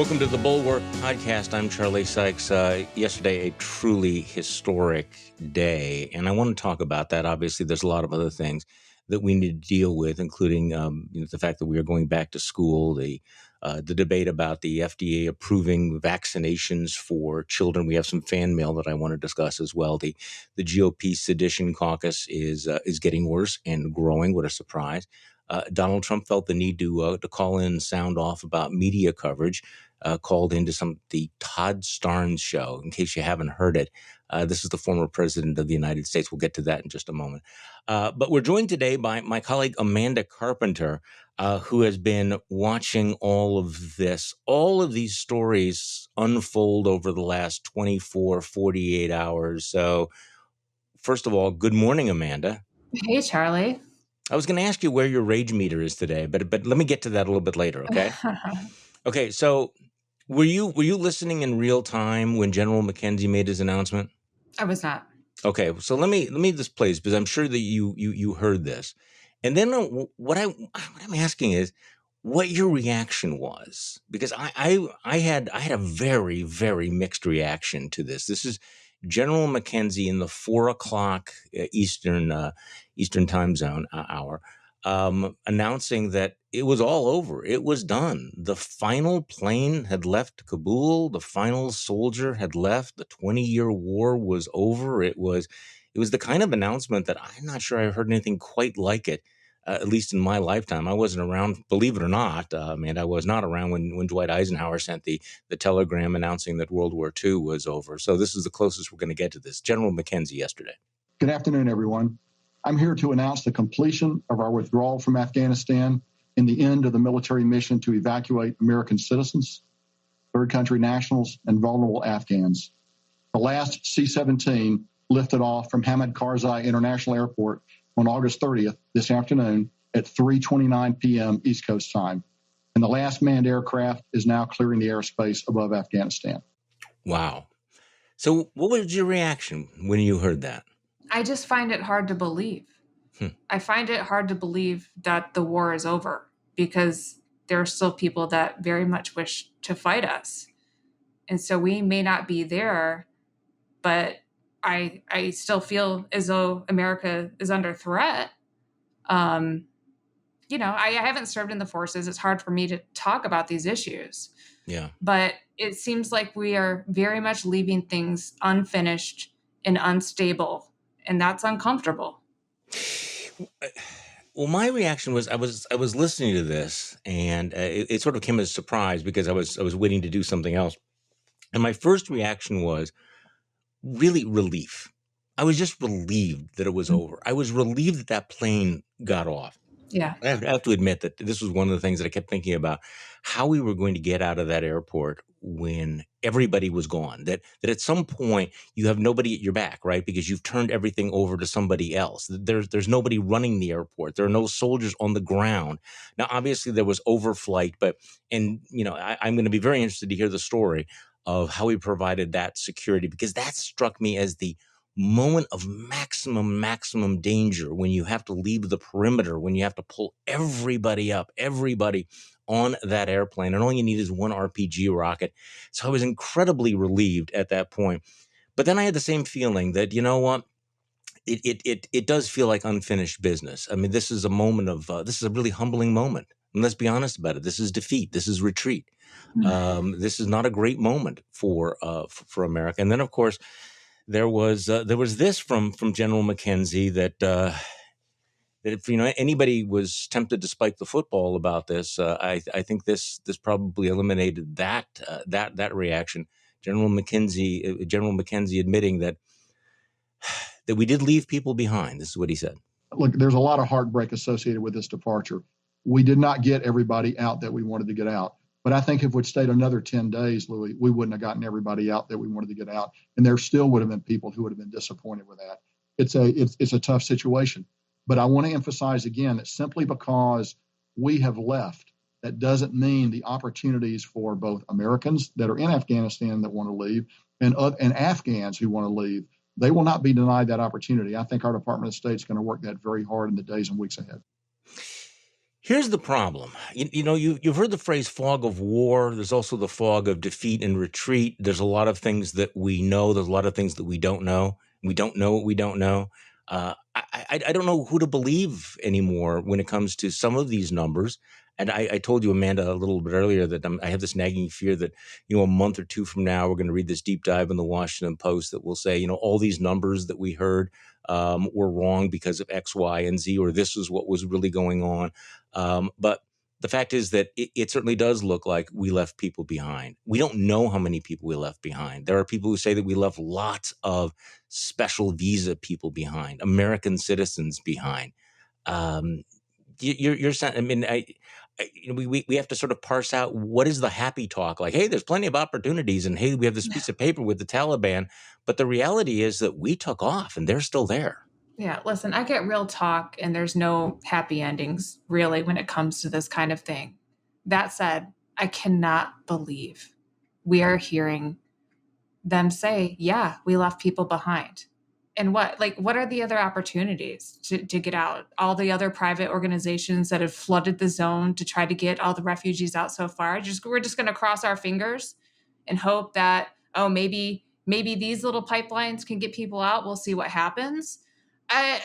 Welcome to the Bulwark podcast. I'm Charlie Sykes. Yesterday, a truly historic day, and I want to talk about that. Obviously, there's a lot of other things that we need to deal with, including the fact that we are going back to school, the debate about the FDA approving vaccinations for children. We have some fan mail that I want to discuss as well. The GOP sedition caucus is getting worse and growing. What a surprise! Donald Trump felt the need to call in and sound off about media coverage. Called into the Todd Starnes show. In case you haven't heard it, this is the former president of the United States. We'll get to that in just a moment. But we're joined today by my colleague Amanda Carpenter, who has been watching all of these stories unfold over the last 24, 48 hours. So first of all, good morning, Amanda. Hey, Charlie. I was going to ask you where your rage meter is today, but let me get to that a little bit later, okay? Okay, so were you listening in real time when General McKenzie made his announcement? I was not. Okay, so let me just play this because I'm sure that you heard this, and then what I'm asking is what your reaction was, because I had a very, very mixed reaction to this. This is General McKenzie in the 4:00 Eastern time zone hour. Announcing that it was all over. It was done. The final plane had left Kabul. The final soldier had left. The 20-year war was over. It was the kind of announcement that I'm not sure I heard anything quite like it, at least in my lifetime. I wasn't around, believe it or not, and I was not around when Dwight Eisenhower sent the telegram announcing that World War II was over. So this is the closest we're going to get to this. General McKenzie yesterday. Good afternoon, everyone. I'm here to announce the completion of our withdrawal from Afghanistan and the end of the military mission to evacuate American citizens, third country nationals, and vulnerable Afghans. The last C-17 lifted off from Hamid Karzai International Airport on August 30th this afternoon at 3:29 p.m. East Coast time. And the last manned aircraft is now clearing the airspace above Afghanistan. Wow. So what was your reaction when you heard that? I just find it hard to believe. I find it hard to believe that the war is over because there are still people that very much wish to fight us. And so we may not be there, but I still feel as though America is under threat. I haven't served in the forces. It's hard for me to talk about these issues. Yeah. But it seems like we are very much leaving things unfinished and unstable. And that's uncomfortable. Well, my reaction was I was listening to this, and it sort of came as a surprise because I was waiting to do something else, and my first reaction was really relief. I was just relieved that it was over. I was relieved that plane got off. Yeah. I have to admit that this was one of the things that I kept thinking about, how we were going to get out of that airport when everybody was gone, that at some point you have nobody at your back, right? Because you've turned everything over to somebody else. There's nobody running the airport. There are no soldiers on the ground. Now, obviously there was overflight, I'm going to be very interested to hear the story of how we provided that security, because that struck me as the moment of maximum danger, when you have to leave the perimeter, when you have to pull everybody on that airplane, and all you need is one RPG rocket. So I was incredibly relieved at that point. But then I had the same feeling that, you know what, it does feel like unfinished business. I mean, this is a moment of this is a really humbling moment. And let's be honest about it. This is defeat. This is retreat. This is not a great moment for America. And then, of course, there was this from General McKenzie that if anybody was tempted to spike the football about this, I think this probably eliminated that reaction. General McKenzie admitting that we did leave people behind. This is what he said. Look, there's a lot of heartbreak associated with this departure. We did not get everybody out that we wanted to get out. But I think if we'd stayed another 10 days, Louis, we wouldn't have gotten everybody out that we wanted to get out. And there still would have been people who would have been disappointed with that. It's a tough situation. But I want to emphasize again that simply because we have left, that doesn't mean the opportunities for both Americans that are in Afghanistan that want to leave and Afghans who want to leave, they will not be denied that opportunity. I think our Department of State is going to work that very hard in the days and weeks ahead. Here's the problem. You've heard the phrase fog of war. There's also the fog of defeat and retreat. There's a lot of things that we know. There's a lot of things that we don't know. We don't know what we don't know. I don't know who to believe anymore when it comes to some of these numbers. And I told you, Amanda, a little bit earlier that I have this nagging fear that, a month or two from now, we're going to read this deep dive in the Washington Post that will say, all these numbers that we heard were wrong because of X, Y, and Z, or this is what was really going on. But the fact is that it certainly does look like we left people behind. We don't know how many people we left behind. There are people who say that we left lots of special visa people behind, American citizens behind. Um, you're saying, I mean, we have to sort of parse out what is the happy talk, like, hey, there's plenty of opportunities, and hey, we have this piece of paper with the Taliban. But the reality is that we took off and they're still there. Yeah, listen, I get real talk, and there's no happy endings really when it comes to this kind of thing. That said, I cannot believe we are hearing them say, yeah, we left people behind. And what are the other opportunities to get out? All the other private organizations that have flooded the zone to try to get all the refugees out so far. We're just going to cross our fingers and hope that, oh, maybe these little pipelines can get people out. We'll see what happens. I,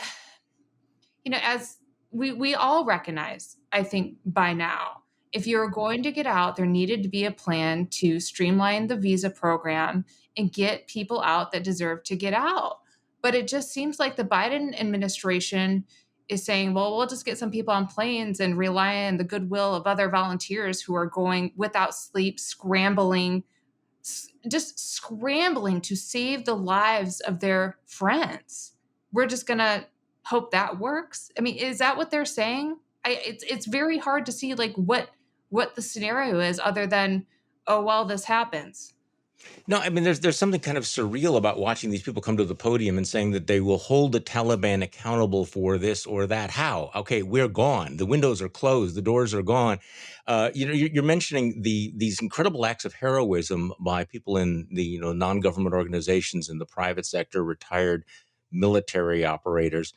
as we all recognize, I think by now, if you're going to get out, there needed to be a plan to streamline the visa program and get people out that deserve to get out. But it just seems like the Biden administration is saying, well, we'll just get some people on planes and rely on the goodwill of other volunteers who are going without sleep, just scrambling to save the lives of their friends. We're just going to hope that works. I mean, is that what they're saying? It's very hard to see what the scenario is other than, oh, well, this happens. No, I mean, there's something kind of surreal about watching these people come to the podium and saying that they will hold the Taliban accountable for this or that. How? Okay, we're gone. The windows are closed. The doors are gone. You're mentioning these incredible acts of heroism by people in the non-government organizations in the private sector, retired military operators.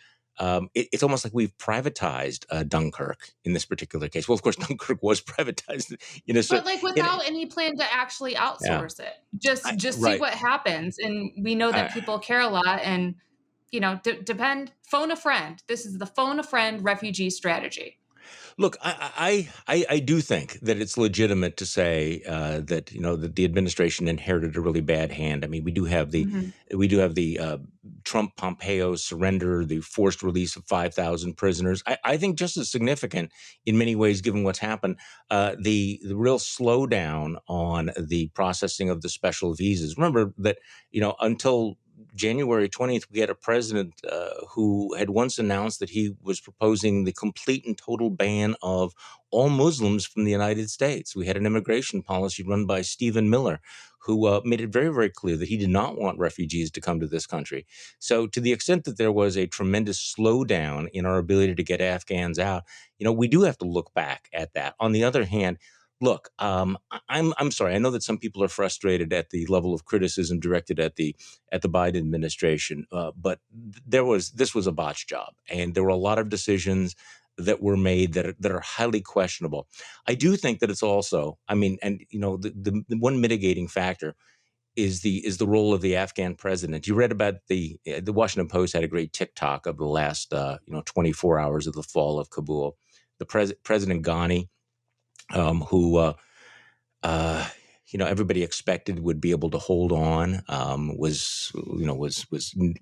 It's almost like we've privatized Dunkirk in this particular case. Well, of course, Dunkirk was privatized, But without any plan to actually outsource it, just see right. what happens. And we know that people care a lot, and phone a friend. This is the phone a friend refugee strategy. Look, I do think that it's legitimate to say that that the administration inherited a really bad hand. I mean, we do have the Trump Pompeo surrender, the forced release of 5,000 prisoners. I think just as significant in many ways, given what's happened, the real slowdown on the processing of the special visas. Remember that until January 20th, we had a president who had once announced that he was proposing the complete and total ban of all Muslims from the United States. We had an immigration policy run by Stephen Miller, who made it very, very clear that he did not want refugees to come to this country. So to the extent that there was a tremendous slowdown in our ability to get Afghans out, we do have to look back at that. On the other hand, look, I'm sorry. I know that some people are frustrated at the level of criticism directed at the Biden administration, but this was a botch job, and there were a lot of decisions that were made that are highly questionable. I do think that it's also, I mean, and the one mitigating factor is the role of the Afghan president. You read about the Washington Post had a great TikTok of the last 24 hours of the fall of Kabul. The President Ghani, who everybody expected would be able to hold on, was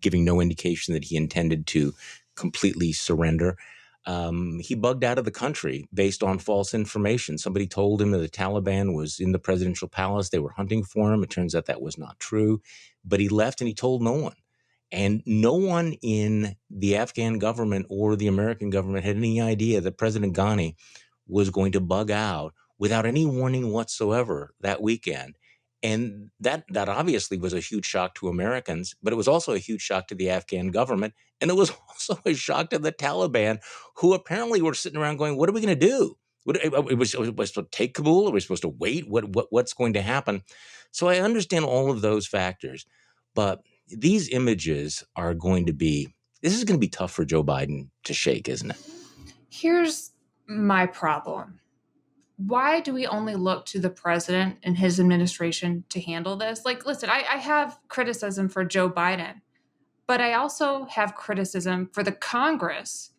giving no indication that he intended to completely surrender. He bugged out of the country based on false information. Somebody told him that the Taliban was in the presidential palace. They were hunting for him. It turns out that was not true. But he left and he told no one. And no one in the Afghan government or the American government had any idea that President Ghani was going to bug out without any warning whatsoever that weekend. And that obviously was a huge shock to Americans, but it was also a huge shock to the Afghan government. And it was also a shock to the Taliban, who apparently were sitting around going, what are we going to do? Are we supposed to take Kabul? Are we supposed to wait? What's going to happen? So I understand all of those factors, but these images this is going to be tough for Joe Biden to shake, isn't it? Here's my problem. Why do we only look to the president and his administration to handle this? Like, listen, I have criticism for Joe Biden, but I also have criticism for the Congress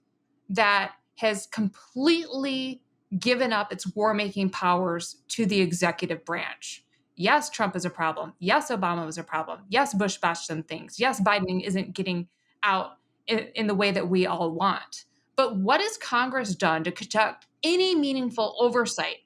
that has completely given up its war-making powers to the executive branch. Yes, Trump is a problem. Yes, Obama was a problem. Yes, Bush botched some things. Yes, Biden isn't getting out in the way that we all want. But what has Congress done to conduct any meaningful oversight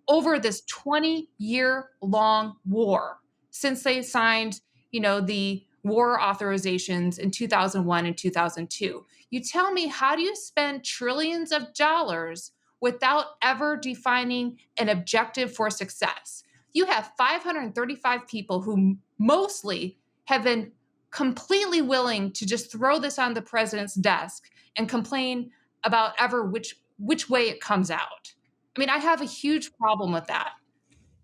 over this 20-year-long war since they signed, the war authorizations in 2001 and 2002? You tell me, how do you spend trillions of dollars without ever defining an objective for success? You have 535 people who mostly have been completely willing to just throw this on the president's desk and complain about ever which way it comes out. I mean, I have a huge problem with that.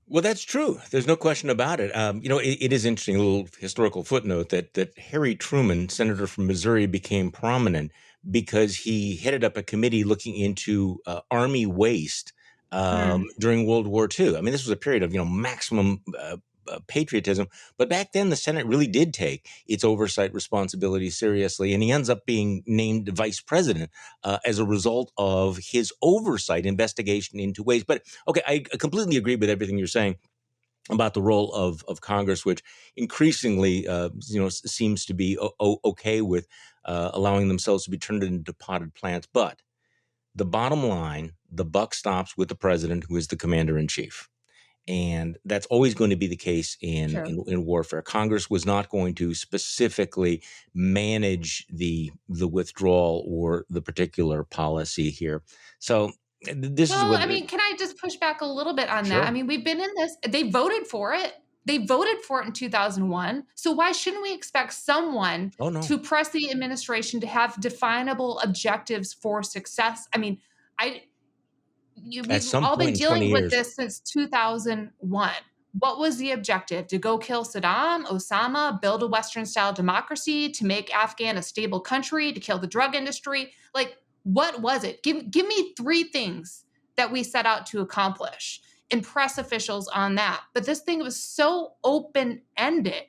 Well, that's true. There's no question about it. It is interesting, a little historical footnote, that Harry Truman, senator from Missouri, became prominent because he headed up a committee looking into Army waste during World War II. I mean, this was a period of maximum patriotism. But back then, the Senate really did take its oversight responsibility seriously, and he ends up being named vice president as a result of his oversight investigation into waste. But okay, I completely agree with everything you're saying about the role of Congress, which increasingly, seems to be okay with allowing themselves to be turned into potted plants. But the bottom line, the buck stops with the president, who is the commander in chief. And that's always going to be the case in warfare. Congress was not going to specifically manage the withdrawal or the particular policy here. So this is what can I just push back a little bit on Sure. that? I mean, we've been in this. They voted for it. They voted for it in 2001. So why shouldn't we expect someone to press the administration to have definable objectives for success? I mean, we've all been dealing with this since 2001. What was the objective? To go kill Saddam, Osama, build a Western-style democracy, to make Afghan a stable country, to kill the drug industry? Like, what was it? Give me three things that we set out to accomplish. Impress officials on that. But this thing was so open-ended.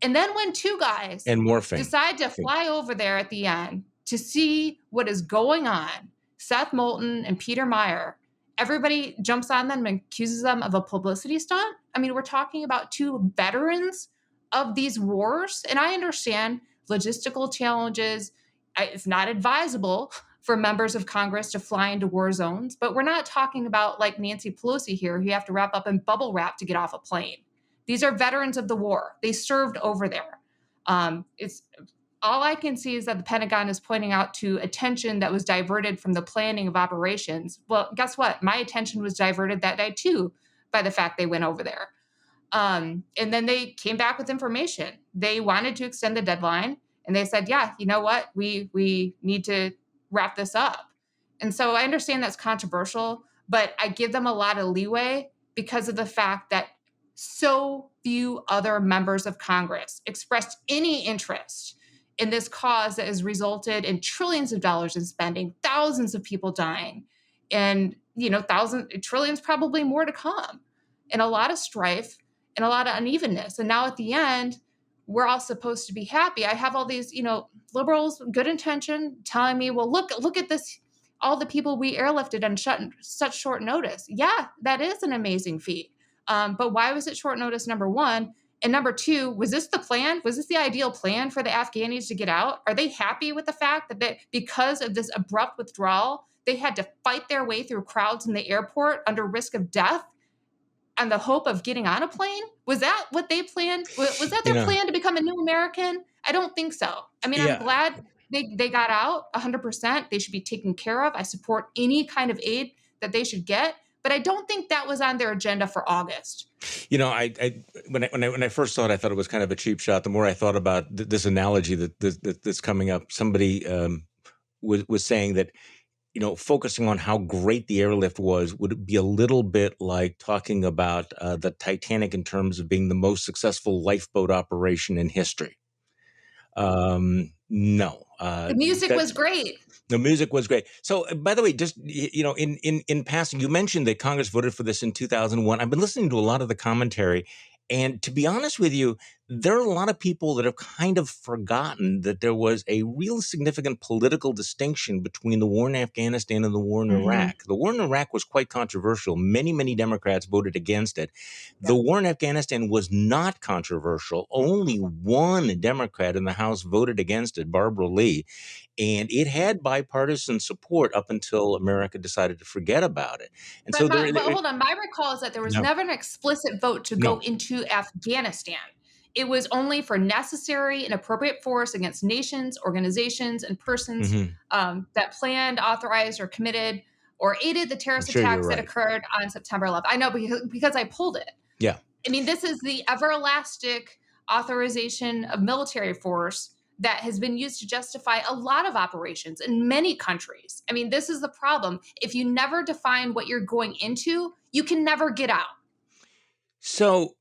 And then when two guys decide to fly over there at the end to see what is going on, Seth Moulton and Peter Meyer, everybody jumps on them and accuses them of a publicity stunt. I mean, we're talking about two veterans of these wars. And I understand logistical challenges. It's not advisable for members of Congress to fly into war zones, but we're not talking about like Nancy Pelosi here, who you have to wrap up in bubble wrap to get off a plane. These are veterans of the war. They served over there. It's all I can see is that the Pentagon is pointing out to attention that was diverted from the planning of operations. Well, guess what? My attention was diverted that day too by the fact they went over there. And then they came back with information. They wanted to extend the deadline, and they said, yeah, you know what? We need to wrap this up. And so I understand that's controversial, but I give them a lot of leeway because of the fact that so few other members of Congress expressed any interest in this cause that has resulted in trillions of dollars in spending, thousands of people dying, and trillions, probably more to come, and a lot of strife and a lot of unevenness. And now at the end, we're all supposed to be happy. I have all these, liberals, good intention, telling me, well, look at this, all the people we airlifted on such short notice. Yeah, that is an amazing feat. But why was it short notice, number one? And number two, was this the plan? Was this the ideal plan for the Afghanis to get out? Are they happy with the fact that because of this abrupt withdrawal, they had to fight their way through crowds in the airport under risk of death and the hope of getting on a plane? Was that what they planned? Was that their plan to become a new American? I don't think so. I mean, I'm glad they got out 100%. They should be taken care of. I support any kind of aid that they should get. But I don't think that was on their agenda for August. When I first saw it, I thought it was kind of a cheap shot. The more I thought about this analogy that's coming up, somebody was saying that, focusing on how great the airlift was would be a little bit like talking about the Titanic in terms of being the most successful lifeboat operation in history. No. The music was great. The music was great. So, by the way, just in passing, you mentioned that Congress voted for this in 2001. I've been listening to a lot of the commentary, and to be honest with you, there are a lot of people that have kind of forgotten that there was a real significant political distinction between the war in Afghanistan and the war in Iraq. The war in Iraq was quite controversial. Many, many Democrats voted against it. The war in Afghanistan was not controversial. Only one Democrat in the House voted against it, Barbara Lee. And it had bipartisan support up until America decided to forget about it. And but hold on, my recall is that there was never an explicit vote to go into Afghanistan. It was only for necessary and appropriate force against nations, organizations, and persons that planned, authorized, or committed or aided the terrorist attacks that occurred on September 11th. I know because I pulled it. Yeah. I mean, this is the everlasting authorization of military force that has been used to justify a lot of operations in many countries. I mean, this is the problem. If you never define what you're going into, you can never get out. So,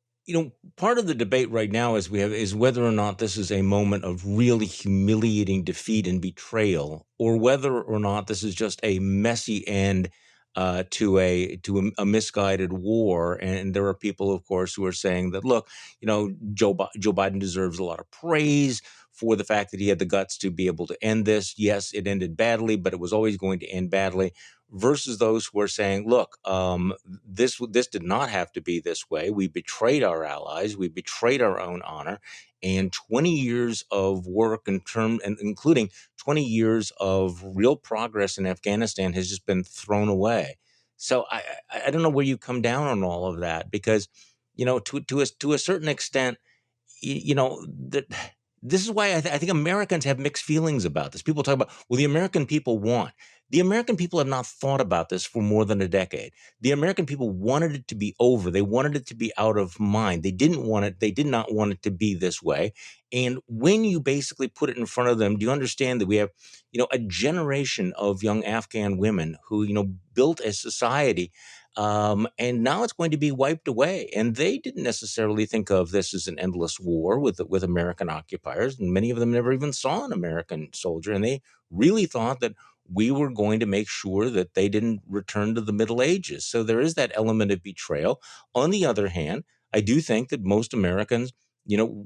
part of the debate right now is whether or not this is a moment of really humiliating defeat and betrayal, or whether or not this is just a messy end to a misguided war. And there are people, of course, who are saying that, look, Joe Biden deserves a lot of praise for the fact that he had the guts to be able to end this. Yes, it ended badly, but it was always going to end badly. Versus those who are saying, look, this did not have to be this way. We betrayed our allies. We betrayed our own honor. And 20 years of work and including 20 years of real progress in Afghanistan has just been thrown away. So I don't know where you come down on all of that, because, to a certain extent, that this is why I think Americans have mixed feelings about this. People talk about, well, the American people want. The American people have not thought about this for more than a decade. The American people wanted it to be over. They wanted it to be out of mind. They didn't want it. They did not want it to be this way. And when you basically put it in front of them, do you understand that we have, a generation of young Afghan women who, built a society, and now it's going to be wiped away. And they didn't necessarily think of this as an endless war with American occupiers. And many of them never even saw an American soldier. And they really thought that we were going to make sure that they didn't return to the Middle Ages. So there is that element of betrayal. On the other hand, I do think that most Americans,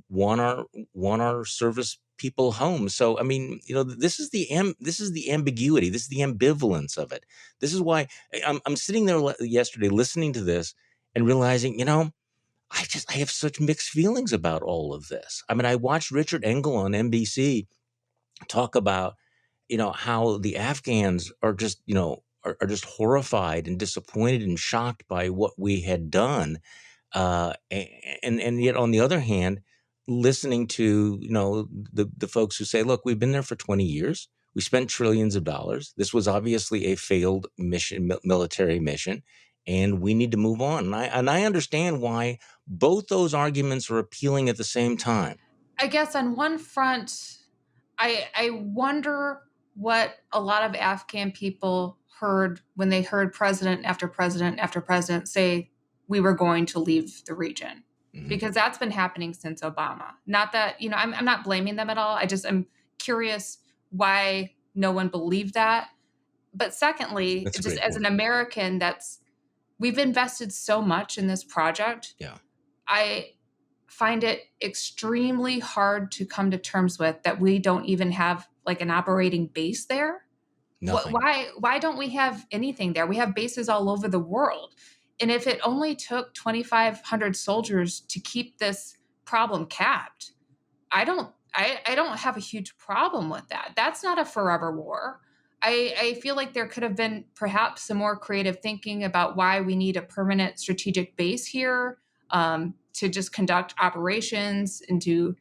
want our service people home. So, I mean, this is the ambiguity. This is the ambivalence of it. This is why I'm sitting there yesterday listening to this and realizing, I have such mixed feelings about all of this. I mean, I watched Richard Engel on NBC talk about, how the Afghans are just, are just horrified and disappointed and shocked by what we had done. And yet, on the other hand, listening to, the folks who say, look, we've been there for 20 years. We spent trillions of dollars. This was obviously a failed mission, military mission, and we need to move on. And I understand why both those arguments are appealing at the same time. I guess on one front, I wonder what a lot of Afghan people heard when they heard president after president after president say we were going to leave the region, because that's been happening since Obama. Not that, I'm not blaming them at all. I'm curious why no one believed that. But secondly, just as an American, we've invested so much in this project. Yeah. I find it extremely hard to come to terms with that we don't even have like an operating base there. Nothing. Why don't we have anything there? We have bases all over the world. And if it only took 2,500 soldiers to keep this problem capped, I don't have a huge problem with that. That's not a forever war. I feel like there could have been perhaps some more creative thinking about why we need a permanent strategic base here, to just conduct operations and to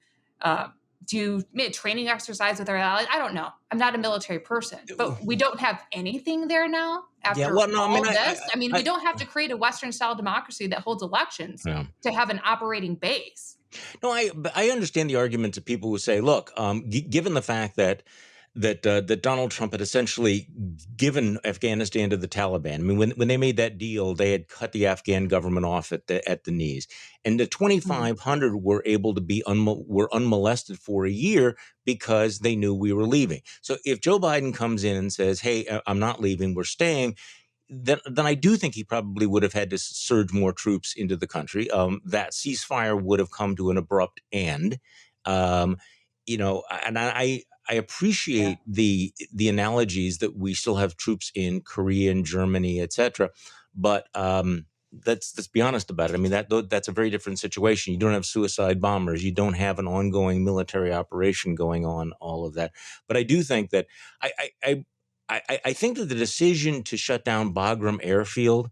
do training exercise with our allies. I don't know. I'm not a military person, but we don't have anything there now after all this. We don't have to create a Western-style democracy that holds elections to have an operating base. No, I understand the argument to people who say, look, given the fact that that Donald Trump had essentially given Afghanistan to the Taliban. I mean, when they made that deal, they had cut the Afghan government off at the knees, and the 2,500 were able to be were unmolested for a year because they knew we were leaving. So if Joe Biden comes in and says, "Hey, I'm not leaving, we're staying," then I do think he probably would have had to surge more troops into the country. That ceasefire would have come to an abrupt end. And I appreciate the analogies that we still have troops in Korea and Germany, et cetera. But let's be honest about it. I mean, that's a very different situation. You don't have suicide bombers. You don't have an ongoing military operation going on, all of that. But I do think that I think that the decision to shut down Bagram Airfield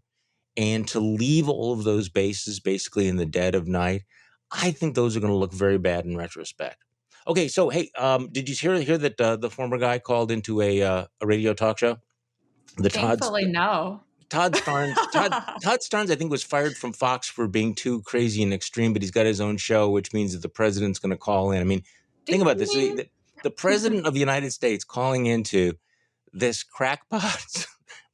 and to leave all of those bases basically in the dead of night, I think those are going to look very bad in retrospect. Okay, so hey, did you hear that the former guy called into a radio talk show? Thankfully, no. Todd Starnes, I think, was fired from Fox for being too crazy and extreme, but he's got his own show, which means that the president's going to call in. I mean, think about this: the president of the United States calling into this crackpot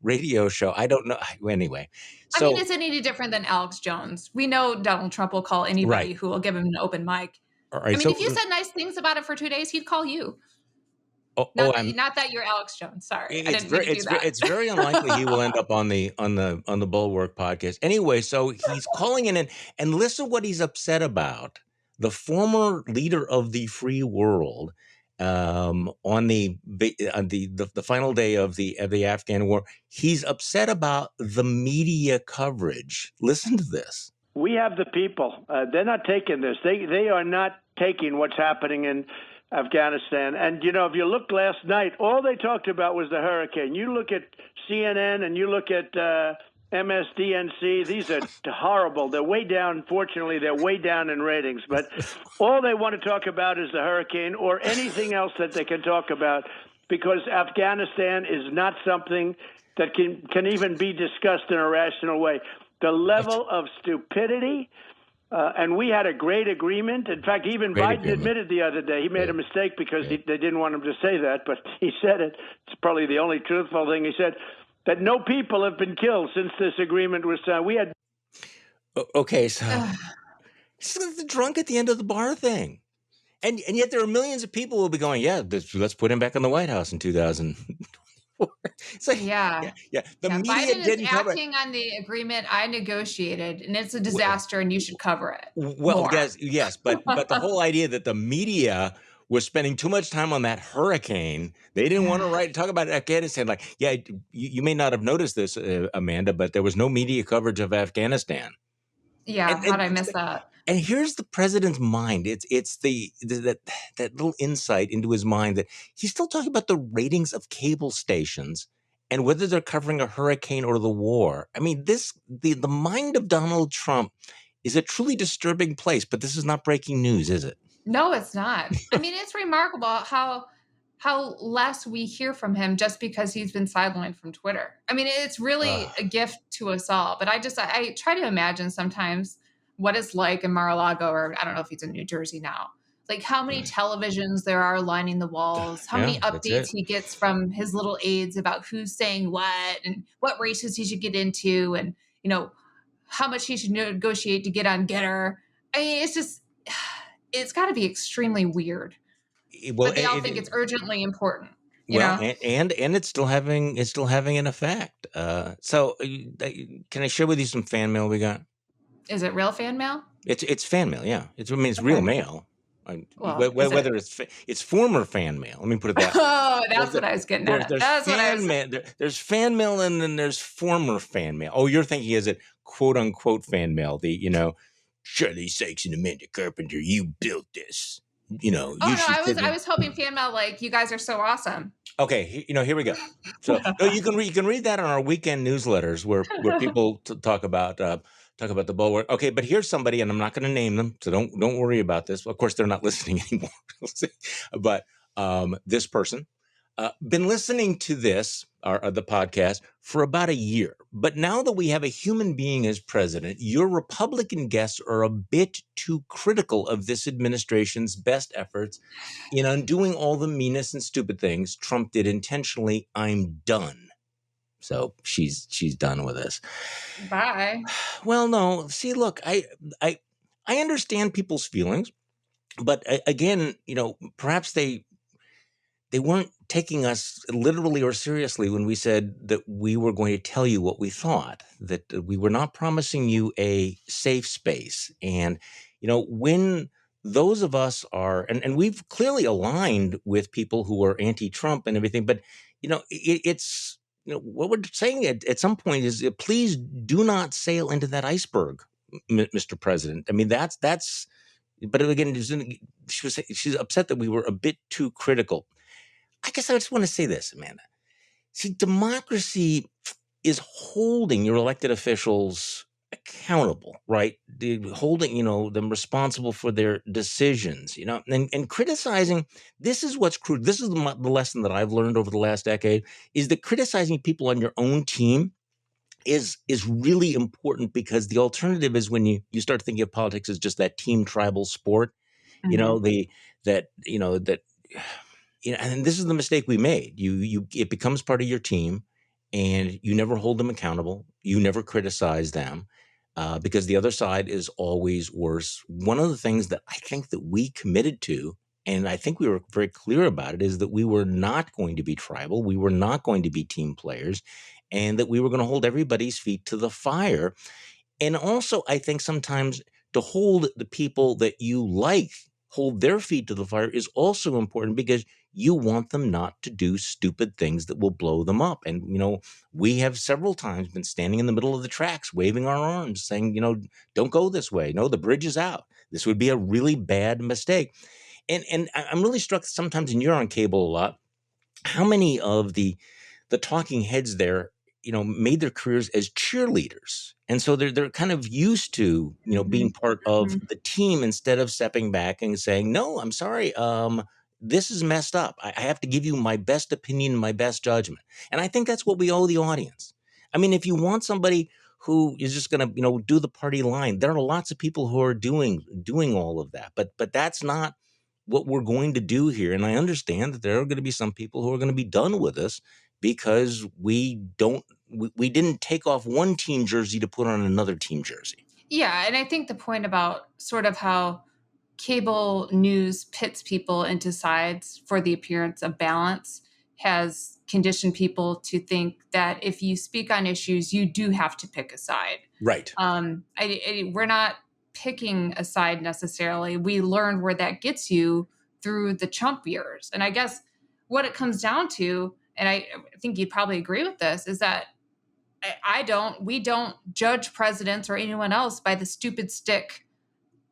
radio show. I don't know. Anyway, so, I mean, is it any different than Alex Jones? We know Donald Trump will call anybody who will give him an open mic. Right, I mean, so, if you said nice things about it for 2 days, he'd call you. Not that you're Alex Jones. Sorry, I didn't mean to do that. It's very unlikely he will end up on the Bulwark podcast. Anyway, so he's calling in and listen what he's upset about. The former leader of the free world, on the final day of the Afghan war, he's upset about the media coverage. Listen to this. We have the people. They're not taking this. They are not taking what's happening in Afghanistan. And, if you look last night, all they talked about was the hurricane. You look at CNN and you look at MSDNC. These are horrible. They're way down. Fortunately, they're way down in ratings. But all they want to talk about is the hurricane or anything else that they can talk about, because Afghanistan is not something that can even be discussed in a rational way. The level of stupidity, and we had a great agreement. In fact, even Biden admitted the other day he made a mistake because they didn't want him to say that, but he said it. It's probably the only truthful thing. He said that no people have been killed since this agreement was signed. We had. Okay, so it's the drunk at the end of the bar thing. And yet there are millions of people who will be going, let's put him back in the White House in 2024. It's like, yeah. The media Biden didn't is cover acting on the agreement I negotiated, and it's a disaster, and you should cover it. Well, yes, but the whole idea that the media was spending too much time on that hurricane, they didn't want to talk about Afghanistan. Like, you may not have noticed this, Amanda, but there was no media coverage of Afghanistan. Yeah, how'd I miss that? And here's the president's mind. It's that little insight into his mind that he's still talking about the ratings of cable stations and whether they're covering a hurricane or the war. I mean, the mind of Donald Trump is a truly disturbing place, but this is not breaking news, is it? No, it's not. I mean, it's remarkable how less we hear from him just because he's been sidelined from Twitter. I mean, it's really a gift to us all. But I try to imagine sometimes what it's like in Mar-a-Lago, or I don't know if he's in New Jersey now, like how many televisions there are lining the walls, how many updates he gets from his little aides about who's saying what and what races he should get into, and, how much he should negotiate to get on Getter. I mean, it's got to be extremely weird. But they all think it's urgently important. And it's still having an effect. So can I share with you some fan mail we got? Is it real fan mail? It's fan mail, yeah. It's real mail. Whether it's former fan mail. Let me put it that way. Oh, that's what I was getting at. There's fan mail and then there's former fan mail. Oh, you're thinking, is it quote unquote fan mail? The Charlie Sykes and Amanda Carpenter, you built this. I was hoping fan mail like, you guys are so awesome. Okay, here we go. So you can read that on our weekend newsletters where people talk about the Bulwark. Okay, but here's somebody, and I'm not going to name them, so don't worry about this. Of course, they're not listening anymore. But this person Been listening to this, the podcast, for about a year. But now that we have a human being as president, your Republican guests are a bit too critical of this administration's best efforts in undoing all the meanest and stupid things Trump did intentionally. I'm done. So she's done with us. Bye. Well, no. See, look, I understand people's feelings, but again, perhaps they weren't taking us literally or seriously when we said that we were going to tell you what we thought, that we were not promising you a safe space. And, when those of us are, and we've clearly aligned with people who are anti-Trump and everything, but, it's, what we're saying at some point is please do not sail into that iceberg, Mr. President. I mean, that's, but again, she's upset that we were a bit too critical. I guess I just want to say this, Amanda. See, democracy is holding your elected officials accountable, right? Holding, them responsible for their decisions, and criticizing. This is what's crude. This is the lesson that I've learned over the last decade, is that criticizing people on your own team is really important, because the alternative is when you start thinking of politics as just that team tribal sport, and this is the mistake we made. It becomes part of your team, and you never hold them accountable. You never criticize them, because the other side is always worse. One of the things that I think that we committed to, and I think we were very clear about it, is that we were not going to be tribal. We were not going to be team players, and that we were going to hold everybody's feet to the fire. And also, I think sometimes to hold the people that you hold their feet to the fire is also important, because you want them not to do stupid things that will blow them up. And, we have several times been standing in the middle of the tracks, waving our arms, saying, don't go this way. No, the bridge is out. This would be a really bad mistake. And I'm really struck sometimes, and you're on cable a lot, how many of the talking heads there, made their careers as cheerleaders. And so they're kind of used to, being part of the team, instead of stepping back and saying, no, I'm sorry. This is messed up. I have to give you my best opinion, my best judgment. And I think that's what we owe the audience. I mean, if you want somebody who is just going to, do the party line, there are lots of people who are doing all of that, but that's not what we're going to do here. And I understand that there are going to be some people who are going to be done with us, because we didn't take off one team jersey to put on another team jersey. Yeah. And I think the point about sort of how cable news pits people into sides for the appearance of balance has conditioned people to think that if you speak on issues, you do have to pick a side. Right. We're not picking a side necessarily. We learned where that gets you through the Trump years. And I guess what it comes down to, and I think you'd probably agree with this, is that we don't judge presidents or anyone else by the stupid stick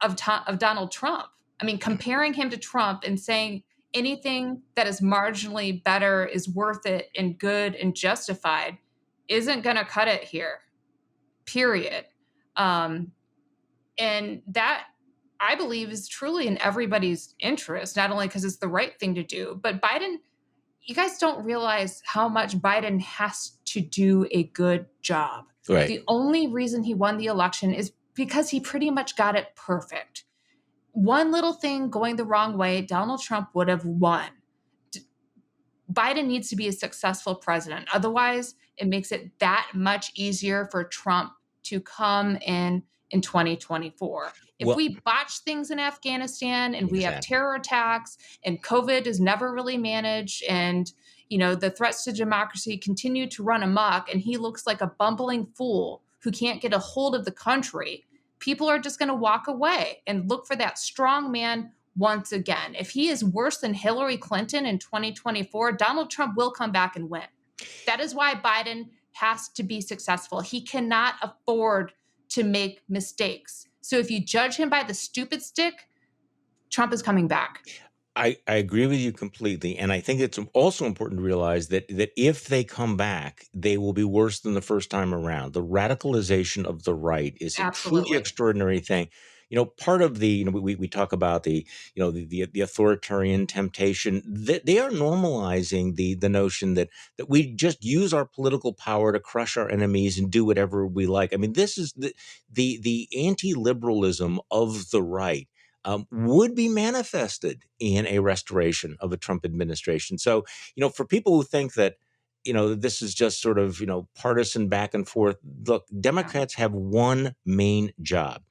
of Donald Trump. I mean, comparing him to Trump and saying anything that is marginally better is worth it and good and justified isn't going to cut it here, period. And that, I believe, is truly in everybody's interest, not only because it's the right thing to do, but Biden, you guys don't realize how much Biden has to do a good job. Right. The only reason he won the election is because he pretty much got it perfect. One little thing going the wrong way, Donald Trump would have won. Biden needs to be a successful president. Otherwise, it makes it that much easier for Trump to come in 2024. If we botch things in Afghanistan and we have terror attacks and COVID is never really managed, and the threats to democracy continue to run amok, and he looks like a bumbling fool who can't get a hold of the country, people are just going to walk away and look for that strong man once again. If he is worse than Hillary Clinton in 2024, Donald Trump will come back and win. That is why Biden has to be successful. He cannot afford to make mistakes. So if you judge him by the stupid stick, Trump is coming back. I agree with you completely. And I think it's also important to realize that if they come back, they will be worse than the first time around. The radicalization of the right is a truly extraordinary thing. part of the, we talk about the, the authoritarian temptation, that they are normalizing the notion that we just use our political power to crush our enemies and do whatever we like. I mean, this is the anti-liberalism of the right. Would be manifested in a restoration of a Trump administration. So, for people who think that, this is just sort of, partisan back and forth. Look, Democrats have one main job.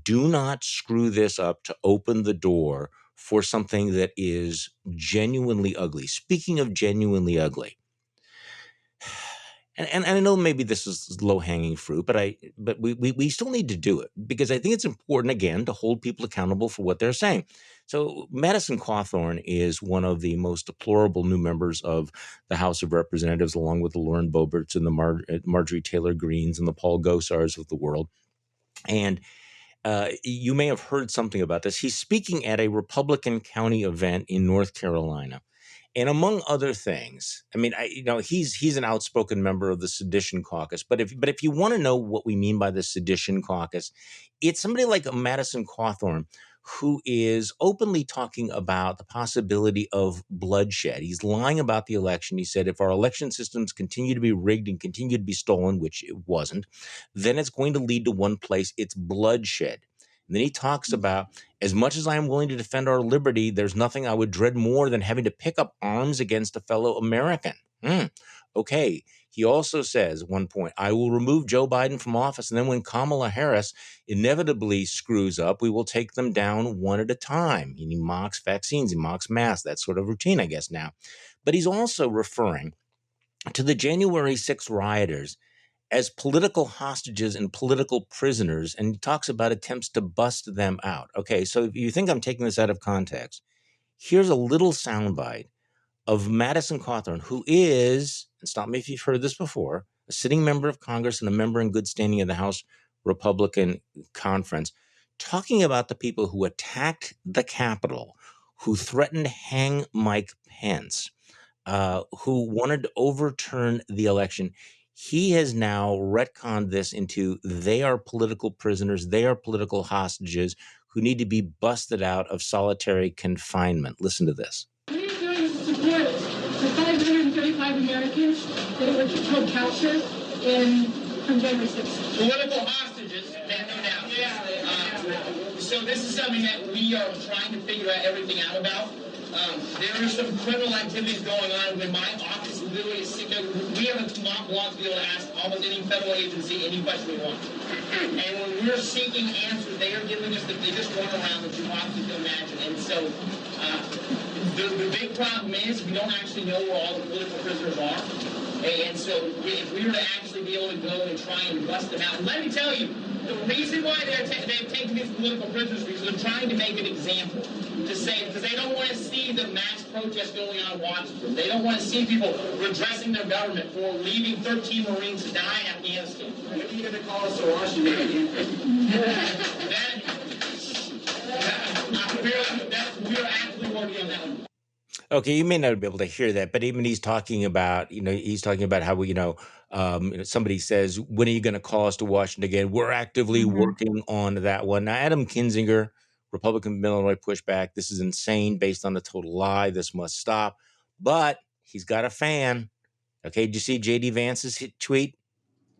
Do not screw this up to open the door for something that is genuinely ugly. Speaking of genuinely ugly, and I know maybe this is low-hanging fruit, but we still need to do it, because I think it's important, again, to hold people accountable for what they're saying. So Madison Cawthorn is one of the most deplorable new members of the House of Representatives, along with the Lauren Boeberts and the Marjorie Taylor Greens and the Paul Gosars of the world. And you may have heard something about this. He's speaking at a Republican county event in North Carolina. And among other things, I mean, he's an outspoken member of the sedition caucus. But if you want to know what we mean by the sedition caucus, it's somebody like Madison Cawthorn, who is openly talking about the possibility of bloodshed. He's lying about the election. He said, if our election systems continue to be rigged and continue to be stolen, which it wasn't, then it's going to lead to one place: it's bloodshed. And then he talks about, as much as I am willing to defend our liberty, there's nothing I would dread more than having to pick up arms against a fellow American. Okay. He also says at one point, I will remove Joe Biden from office, and then when Kamala Harris inevitably screws up, we will take them down one at a time. And he mocks vaccines, he mocks masks, that sort of routine, I guess, now. But he's also referring to the January 6th rioters as political hostages and political prisoners, and he talks about attempts to bust them out. Okay, so if you think I'm taking this out of context, here's a little soundbite of Madison Cawthorn, who is, and stop me if you've heard this before, a sitting member of Congress and a member in good standing of the House Republican Conference, talking about the people who attacked the Capitol, who threatened to hang Mike Pence, who wanted to overturn the election. He has now retconned this into they are political prisoners, they are political hostages who need to be busted out of solitary confinement. Listen to this. What are you doing to support the 535 Americans that were killed captured from January 6th? Political hostages, no doubt. So this is something that we are trying to figure out everything out about. There are some criminal activities going on when my office literally is sitting there. We have a mock law to be able to ask almost any federal agency any question we want. And when we're seeking answers, they are giving us the biggest runaround that you possibly can imagine. And so the big problem is we don't actually know where all the political prisoners are. And so if we were to actually be able to go and try and bust them out, and let me tell you, the reason why they've taken these political prisoners is because they're trying to make an example. To say, because they don't want to see the mass protests going on in Washington. They don't want to see people redressing their government for leaving 13 Marines to die in Afghanistan. When are you going to call us to Washington? We're actually working on that one. Okay, you may not be able to hear that, but even he's talking about, how we, somebody says, when are you going to call us to Washington again? We're actively working on that one. Now, Adam Kinzinger, Republican Illinois Pushback, this is insane, based on a total lie. This must stop. But he's got a fan. Okay, did you see J.D. Vance's tweet?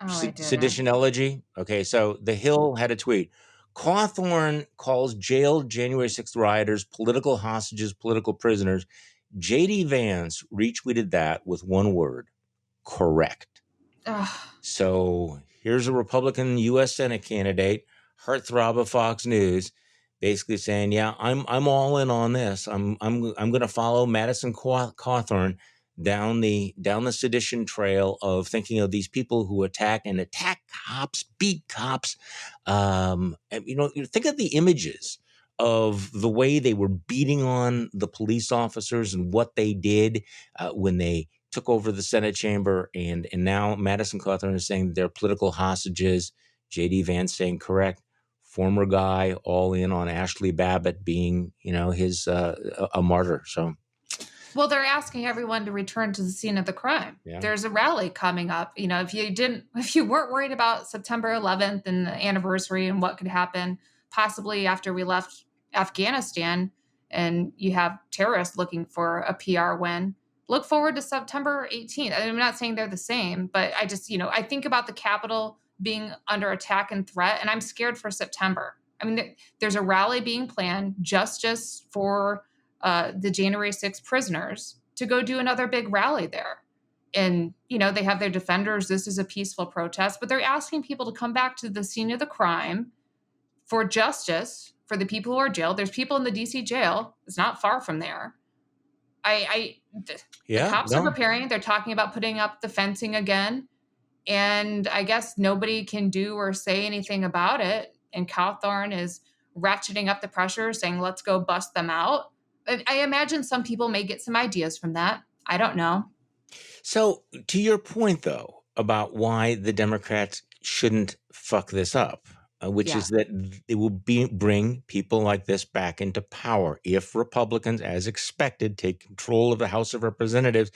Sedition elegy? Okay, so The Hill had a tweet. Cawthorn calls jailed January 6th rioters political hostages, political prisoners. J.D. Vance retweeted that with one word: correct. So here's a Republican U.S. Senate candidate, heartthrob of Fox News, basically saying, "Yeah, I'm all in on this. I'm going to follow Madison Cawthorn down the sedition trail of thinking of these people who attack cops, beat cops. And, think of the images of the way they were beating on the police officers and what they did when they took over the Senate chamber. And now Madison Cawthorn is saying they're political hostages. J.D. Vance saying correct. Former guy all in on Ashley Babbitt being, his a martyr. So. Well, they're asking everyone to return to the scene of the crime. Yeah. There's a rally coming up. If you weren't worried about September 11th and the anniversary and what could happen possibly after we left Afghanistan and you have terrorists looking for a PR win, look forward to September 18th. I'm not saying they're the same, but I just, I think about the Capitol being under attack and threat, and I'm scared for September. I mean, there's a rally being planned just for the January 6th prisoners to go do another big rally there. And, they have their defenders. This is a peaceful protest, but they're asking people to come back to the scene of the crime for justice for the people who are jailed. There's people in the DC jail. It's not far from there. The cops are preparing. They're talking about putting up the fencing again. And I guess nobody can do or say anything about it. And Cawthorn is ratcheting up the pressure, saying, let's go bust them out. I imagine some people may get some ideas from that. I don't know. So to your point, though, about why the Democrats shouldn't fuck this up, which is that it will bring people like this back into power. If Republicans, as expected, take control of the House of Representatives,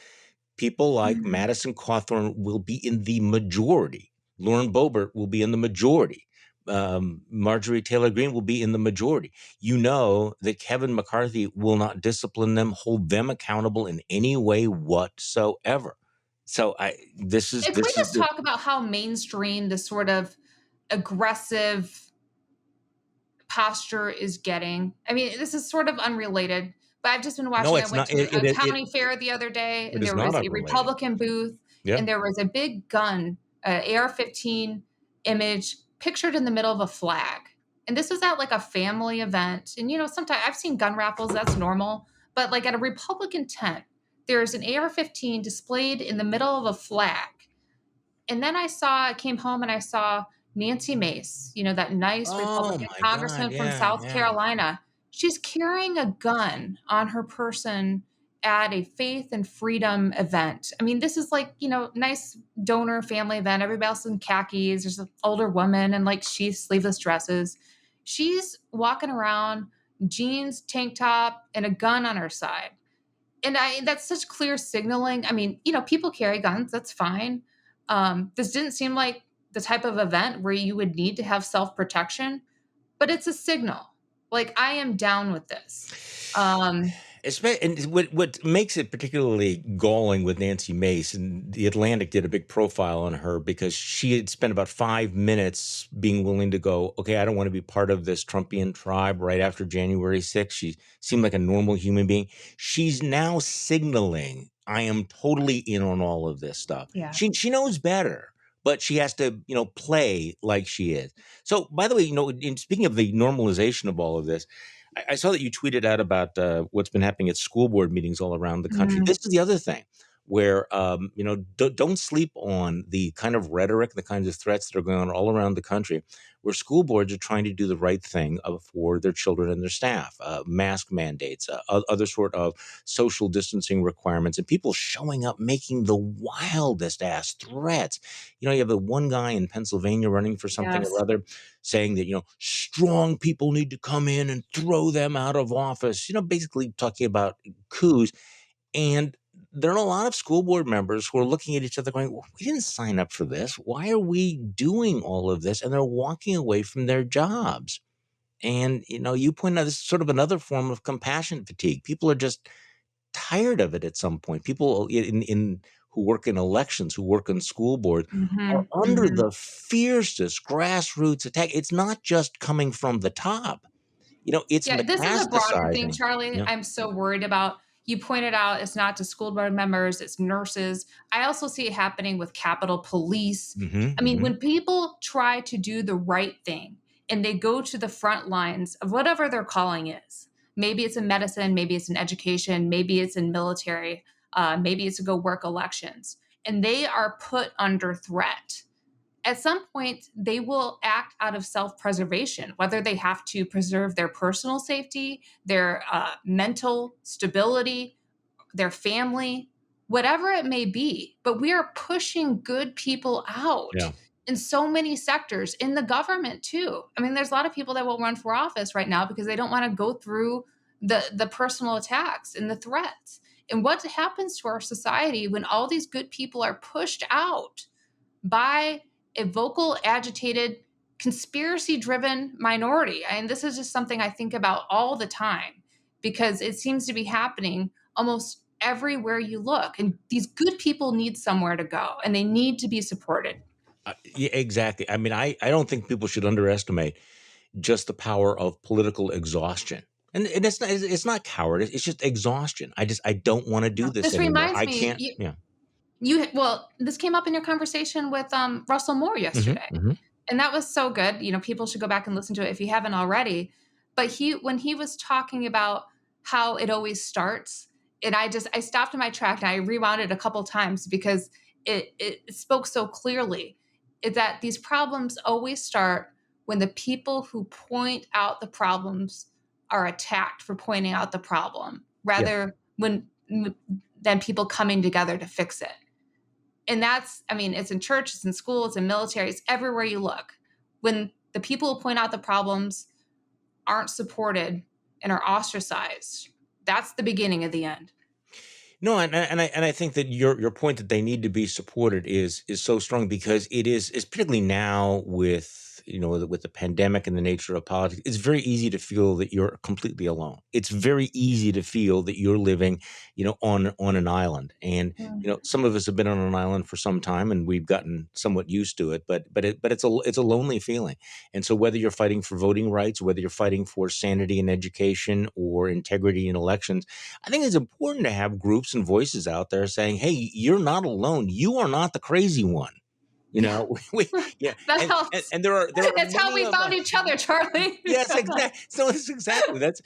people like Madison Cawthorn will be in the majority. Lauren Boebert will be in the majority. Marjorie Taylor Greene will be in the majority. You know that Kevin McCarthy will not discipline them, hold them accountable in any way whatsoever. So If we just talk about how mainstream the sort of aggressive posture is getting. I mean, this is sort of unrelated, but I've just been watching. I went to a county fair the other day, and there was a Republican booth, and there was a big gun, AR-15 image pictured in the middle of a flag. And this was at like a family event. And, sometimes I've seen gun raffles, that's normal. But like at a Republican tent, there's an AR-15 displayed in the middle of a flag. And then I came home and I saw Nancy Mace, that nice Republican congressman from South Carolina. She's carrying a gun on her person at a faith and freedom event. I mean, this is like, nice donor family event. Everybody else in khakis. There's an older woman in like sleeveless dresses. She's walking around, jeans, tank top, and a gun on her side. And that's such clear signaling. I mean, people carry guns. That's fine. This didn't seem like the type of event where you would need to have self-protection, but it's a signal. Like, I am down with this. And what makes it particularly galling with Nancy Mace, and The Atlantic did a big profile on her because she had spent about 5 minutes being willing to go, okay, I don't want to be part of this Trumpian tribe right after January 6th. She seemed like a normal human being. She's now signaling, I am totally in on all of this stuff. Yeah. She knows better, but she has to, play like she is. So, by the way, in speaking of the normalization of all of this, I saw that you tweeted out about what's been happening at school board meetings all around the country. This is the other thing where, don't sleep on the kind of rhetoric, the kinds of threats that are going on all around the country, where school boards are trying to do the right thing for their children and their staff, mask mandates, other sort of social distancing requirements, and people showing up making the wildest ass threats. You have the one guy in Pennsylvania running for something or other, saying that, strong people need to come in and throw them out of office, basically talking about coups. And there are a lot of school board members who are looking at each other going, well, we didn't sign up for this. Why are we doing all of this? And they're walking away from their jobs. And, you point out this is sort of another form of compassion fatigue. People are just tired of it at some point. People who work in elections, who work in school board, are under the fiercest grassroots attack. It's not just coming from the top. It's this is a broader thing, metastasizing. Charlie. I'm so worried about. You pointed out it's not just school board members, it's nurses. I also see it happening with Capitol Police. I mean, when people try to do the right thing and they go to the front lines of whatever their calling is, maybe it's in medicine, maybe it's in education, maybe it's in military, maybe it's to go work elections, and they are put under threat. At some point, they will act out of self-preservation, whether they have to preserve their personal safety, their mental stability, their family, whatever it may be. But we are pushing good people out in so many sectors, in the government too. I mean, there's a lot of people that will run for office right now because they don't want to go through the personal attacks and the threats. And what happens to our society when all these good people are pushed out by a vocal, agitated conspiracy-driven minority. And this is just something I think about all the time because it seems to be happening almost everywhere you look. And these good people need somewhere to go, and they need to be supported. Yeah, exactly. I mean, I don't think people should underestimate just the power of political exhaustion. And it's not cowardice. It's just exhaustion. I don't want to do this This anymore. reminds I me, can't. this came up in your conversation with Russell Moore yesterday. And that was so good. People should go back and listen to it if you haven't already. But when he was talking about how it always starts, and I stopped in my track and I rewound it a couple times because it spoke so clearly, is that these problems always start when the people who point out the problems are attacked for pointing out the problem, rather than people coming together to fix it. And it's in church, it's in school, it's in military, it's everywhere you look. When the people who point out the problems aren't supported and are ostracized, that's the beginning of the end. No, and I think that your point that they need to be supported is so strong because it's particularly now with the pandemic and the nature of politics, it's very easy to feel that you're completely alone. It's very easy to feel that you're living, on an island. And some of us have been on an island for some time, and we've gotten somewhat used to it. But it's a lonely feeling. And so whether you're fighting for voting rights, whether you're fighting for sanity in education or integrity in elections, I think it's important to have groups and voices out there saying, "Hey, you're not alone. You are not the crazy one." That helps. And there are that's how we found each other, Charlie. Yes, exactly. So it's exactly this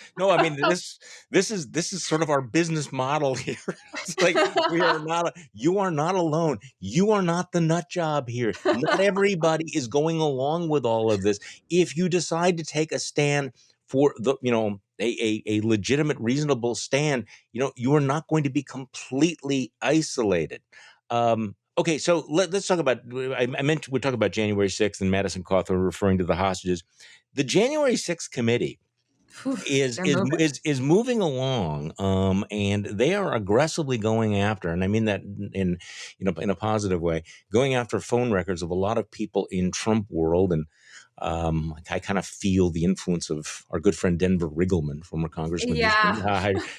is sort of our business model here. It's like you are not alone. You are not the nut job here. Not everybody is going along with all of this. If you decide to take a stand for a legitimate, reasonable stand, you are not going to be completely isolated. Okay, so let's talk about. I meant we're talking about January 6th and Madison Cawthorn referring to the hostages. The January 6th committee is moving along, and they are aggressively going after, and I mean that in a positive way, going after phone records of a lot of people in Trump world. And I kind of feel the influence of our good friend Denver Riggleman, former congressman,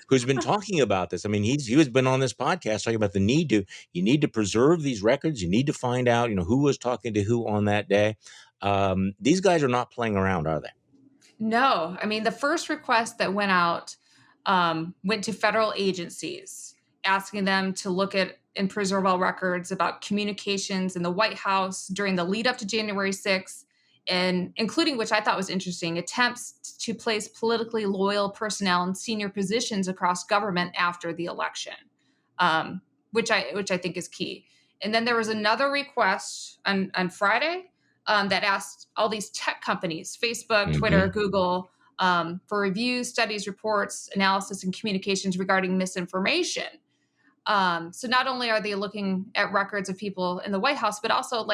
who's been talking about this. I mean, he has been on this podcast talking about you need to preserve these records. You need to find out, who was talking to who on that day. These guys are not playing around, are they? No. I mean, the first request that went out went to federal agencies, asking them to look at and preserve all records about communications in the White House during the lead up to January 6th. And including, which I thought was interesting, attempts to place politically loyal personnel in senior positions across government after the election, which I think is key. And then there was another request on Friday that asked all these tech companies, Facebook, Twitter, Google, for reviews, studies, reports, analysis, and communications regarding misinformation. So not only are they looking at records of people in the White House, but also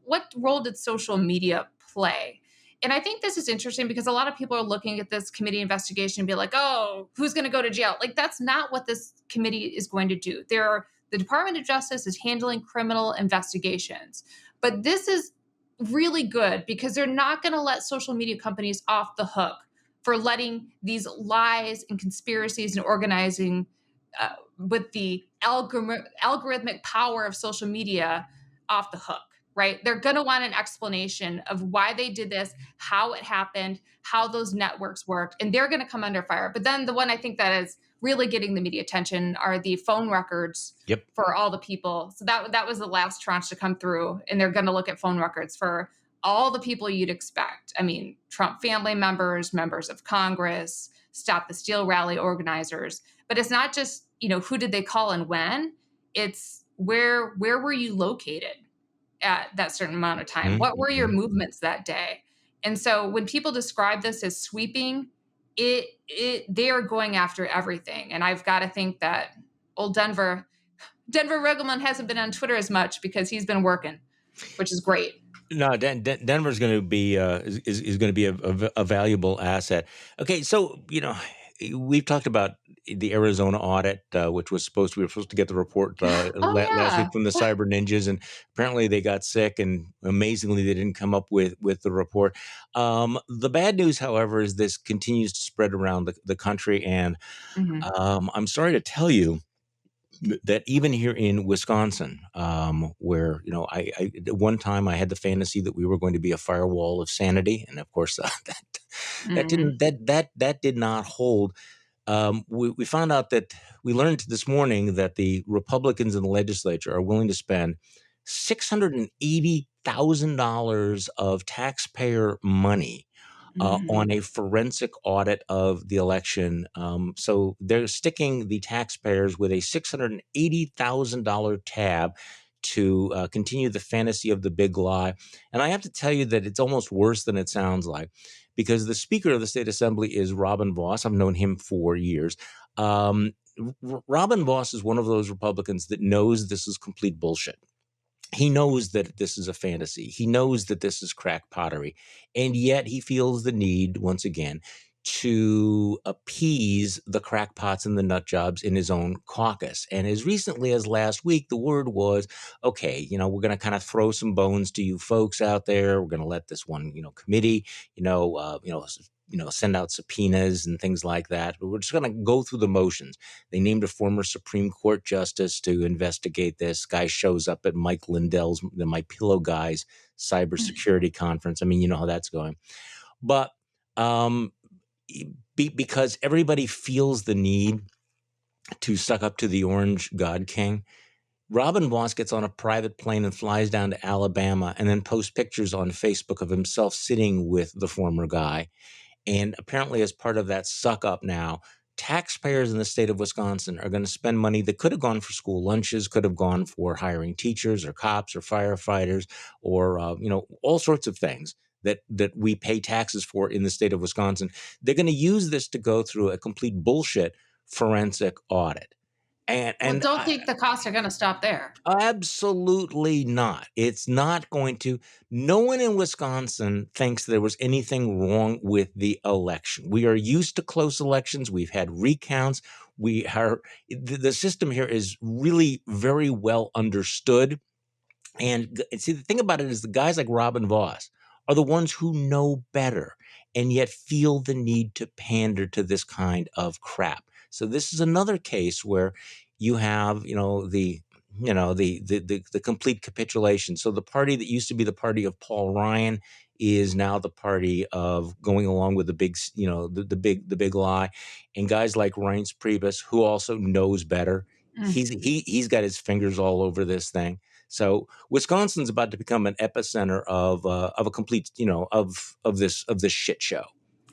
what role did social media play? And I think this is interesting because a lot of people are looking at this committee investigation and be like, oh, who's going to go to jail? Like, that's not what this committee is going to do. The Department of Justice is handling criminal investigations. But this is really good because they're not going to let social media companies off the hook for letting these lies and conspiracies and organizing with the algorithmic power of social media off the hook, right? They're going to want an explanation of why they did this, how it happened, how those networks worked, and they're going to come under fire. But then the one I think that is really getting the media attention are the phone records for all the people. So that was the last tranche to come through, and they're going to look at phone records for all the people you'd expect. I mean, Trump family members, members of Congress, Stop the Steal rally organizers. But it's not just, who did they call and when? It's where were you located at that certain amount of time? What were your movements that day? And so when people describe this as sweeping, they are going after everything. And I've got to think that old Denver Riggleman hasn't been on Twitter as much because he's been working, which is great. No, Denver's going to be is going to be a valuable asset. Okay, so we've talked about the Arizona audit, which was we were supposed to get the report last week Yeah. from the cyber ninjas, and apparently they got sick, and amazingly they didn't come up with the report. The bad news, however, is this continues to spread around the country, and I'm sorry to tell you that even here in Wisconsin, where I at one time I had the fantasy that we were going to be a firewall of sanity, and of course that did not hold. We found out that we learned this morning that the Republicans in the legislature are willing to spend $680,000 of taxpayer money on a forensic audit of the election. So they're sticking the taxpayers with a $680,000 tab to continue the fantasy of the big lie. And I have to tell you that it's almost worse than it sounds like, because the Speaker of the State Assembly is Robin Vos. I've known him for years. Robin Vos is one of those Republicans that knows this is complete bullshit. He knows that this is a fantasy. He knows that this is crack pottery. And yet he feels the need, once again, to appease the crackpots and the nut jobs in his own caucus. And as recently as last week, the word was, okay, we're going to kind of throw some bones to you folks out there. We're going to let this one, committee, send out subpoenas and things like that. But we're just going to go through the motions. They named a former Supreme Court justice to investigate this. Guy shows up at Mike Lindell's, the My Pillow Guys cybersecurity conference. I mean, you know how that's going. But because everybody feels the need to suck up to the Orange God King, Robin Vos gets on a private plane and flies down to Alabama and then posts pictures on Facebook of himself sitting with the former guy. And apparently, as part of that suck up now, taxpayers in the state of Wisconsin are going to spend money that could have gone for school lunches, could have gone for hiring teachers or cops or firefighters or, all sorts of things that we pay taxes for in the state of Wisconsin. They're going to use this to go through a complete bullshit forensic audit. And don't think the costs are going to stop there. Absolutely not. It's not going to. No one in Wisconsin thinks there was anything wrong with the election. We are used to close elections. We've had recounts. The system here is really very well understood. And see, the thing about it is the guys like Robin Vos are the ones who know better and yet feel the need to pander to this kind of crap. So this is another case where you have, the complete capitulation. So the party that used to be the party of Paul Ryan is now the party of going along with the big, the big lie. And guys like Reince Priebus, who also knows better, he's got his fingers all over this thing. So Wisconsin's about to become an epicenter of a complete, of this shit show.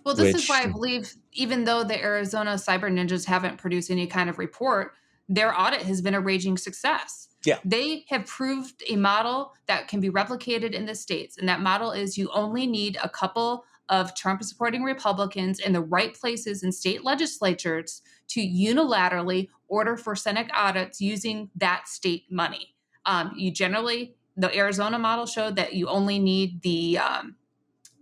Well, this is why I believe, even though the Arizona cyber ninjas haven't produced any kind of report, their audit has been a raging success. Yeah. They have proved a model that can be replicated in the states. And that model is you only need a couple of Trump-supporting Republicans in the right places in state legislatures to unilaterally order for Senate audits using that state money. The Arizona model showed that you only need the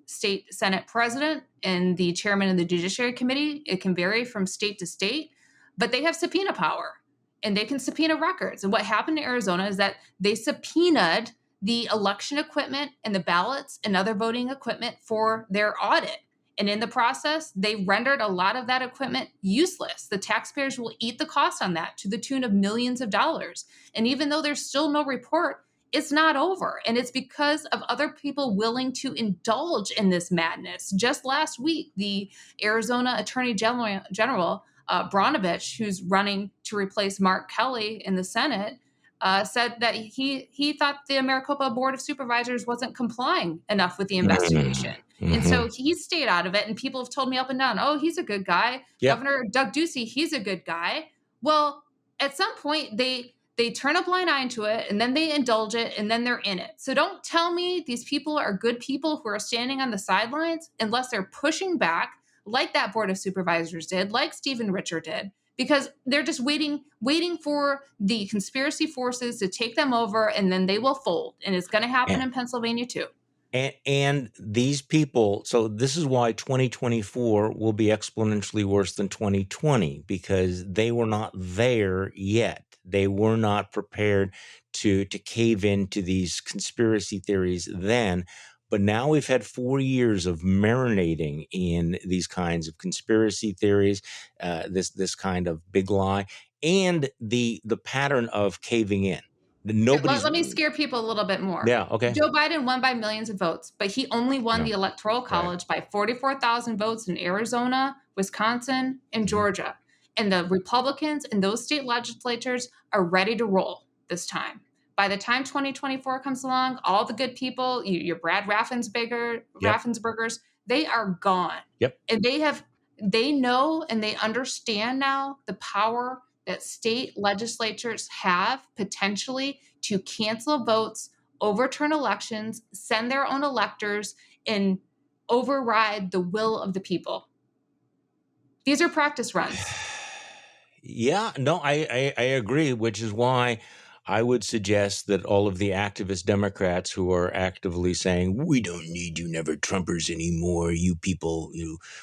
state Senate president and the chairman of the Judiciary Committee. It can vary from state to state, but they have subpoena power and they can subpoena records. And what happened in Arizona is that they subpoenaed the election equipment and the ballots and other voting equipment for their audit. And in the process, they rendered a lot of that equipment useless. The taxpayers will eat the cost on that to the tune of millions of dollars. And even though there's still no report, it's not over. And it's because of other people willing to indulge in this madness. Just last week, the Arizona Attorney General Brnovich, who's running to replace Mark Kelly in the Senate, said that he thought the Maricopa Board of Supervisors wasn't complying enough with the investigation. Mm-hmm. And so he stayed out of it. And people have told me up and down, oh, he's a good guy. Yep. Governor Doug Ducey, he's a good guy. Well, at some point, they turn a blind eye to it and then they indulge it and then they're in it. So don't tell me these people are good people who are standing on the sidelines unless they're pushing back like that Board of Supervisors did, like Stephen Richer did, because they're just waiting for the conspiracy forces to take them over and then they will fold. And it's going to happen in Pennsylvania too. And these people, so this is why 2024 will be exponentially worse than 2020, because they were not there yet. They were not prepared to cave into these conspiracy theories then. But now we've had 4 years of marinating in these kinds of conspiracy theories, this kind of big lie, and the pattern of caving in. Nobody's. Let me scare people a little bit more. Yeah, okay. Joe Biden won by millions of votes, but he only won the Electoral College by 44,000 votes in Arizona, Wisconsin, and Georgia. And the Republicans in those state legislatures are ready to roll this time. By the time 2024 comes along, all the good people, your Brad Raffenspergers, they are gone. Yep. And they know and they understand now the power that state legislatures have potentially to cancel votes, overturn elections, send their own electors, and override the will of the people. These are practice runs. Yeah, no, I agree, which is why I would suggest that all of the activist Democrats who are actively saying, we don't need you never Trumpers anymore, you people,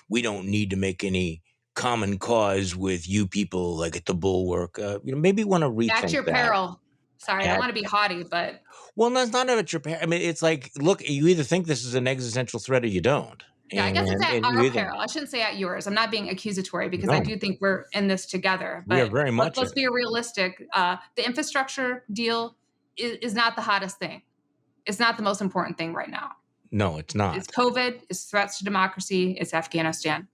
we don't need to make any common cause with you people like at the Bulwark, maybe want to rethink At your that. peril. Sorry, I don't want to be haughty, but... Well, that's not at your peril. I mean, it's like, look, you either think this is an existential threat or you don't. Yeah, I guess it's at our peril. I shouldn't say at yours. I'm not being accusatory because I do think we're in this together. But we are very much. Let's be realistic. The infrastructure deal is not the hottest thing. It's not the most important thing right now. No, it's not. It's COVID. It's threats to democracy. It's Afghanistan.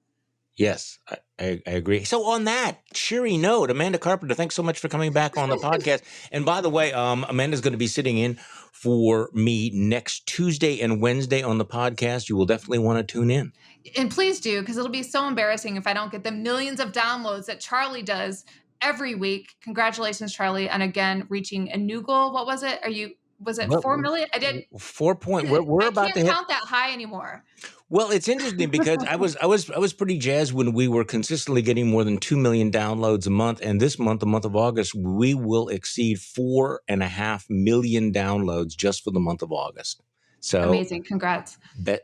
Yes, I agree. So on that cheery note, Amanda Carpenter, thanks so much for coming back on the podcast. And by the way, Amanda's going to be sitting in for me next Tuesday and Wednesday on the podcast. You will definitely want to tune in. And please do, because it'll be so embarrassing if I don't get the millions of downloads that Charlie does every week. Congratulations, Charlie. And again, reaching a new goal. What was it? Was it 4 million? I did 4 point. We're about to hit. I can't count that high anymore. Well, it's interesting because I was pretty jazzed when we were consistently getting more than 2 million downloads a month, and this month, the month of August, we will exceed 4.5 million downloads just for the month of August. So amazing! Congrats.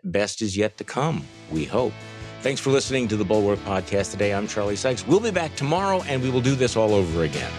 Best is yet to come. We hope. Thanks for listening to the Bulwark podcast today. I'm Charlie Sykes. We'll be back tomorrow, and we will do this all over again.